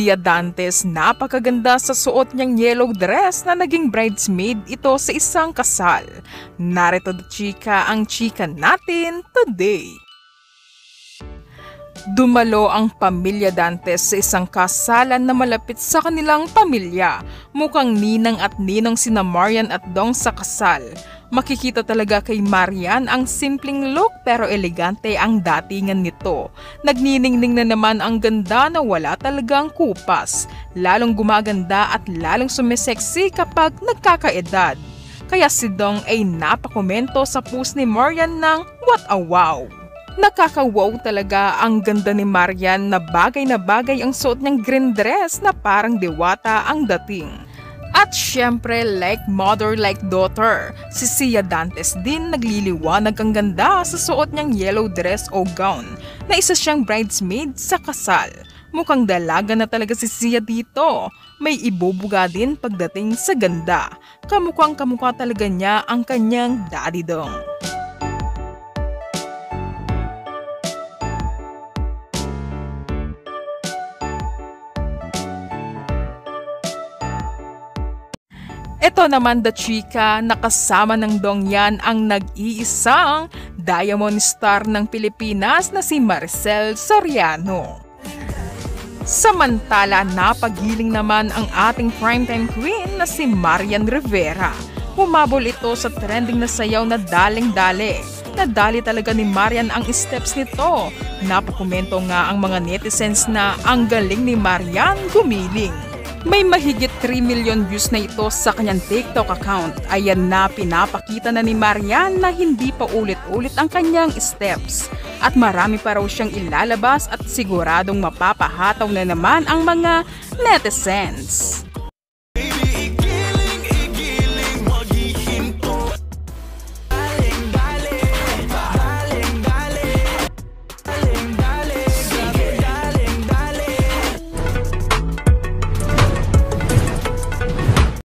Sia Dantes napakaganda sa suot niyang yellow dress na naging bridesmaid ito sa isang kasal. Narito chika ang chika natin today. Dumalo ang pamilya Dantes sa isang kasalan na malapit sa kanilang pamilya. Mukhang ninang at ninong sina Marian at Dong sa kasal. Makikita talaga kay Marian ang simpleng look pero elegante ang datingan nito. Nagniningning na naman ang ganda na wala talagang kupas. Lalong gumaganda at lalong sumiseksi kapag nagkakaedad. Kaya si Dong ay napakomento sa post ni Marian ng what a wow. Nakakawaw talaga ang ganda ni Marian na bagay ang suot niyang green dress na parang diwata ang dating. At syempre like mother like daughter, si Sia Dantes din nagliliwanag ang ganda sa suot niyang yellow dress o gown na isa siyang bridesmaid sa kasal. Mukhang dalaga na talaga si Sia dito. May ibubuga din pagdating sa ganda. Kamukhang kamukha talaga niya ang kanyang daddy Dong. Ito naman the chika, nakasama ng Dong yan ang nag-iisang Diamond Star ng Pilipinas na si Maricel Soriano. Samantala, napaghiling naman ang ating primetime queen na si Marian Rivera. Humabol ito sa trending na sayaw na daling-dali. Nadali talaga ni Marian ang steps nito. Napakomento nga ang mga netizens na ang galing ni Marian gumiling. May mahigit 3 million views na ito sa kanyang TikTok account. Ayan na pinapakita na ni Marian na hindi pa ulit-ulit ang kanyang steps. At marami pa raw siyang ilalabas at siguradong mapapahataw na naman ang mga netizens.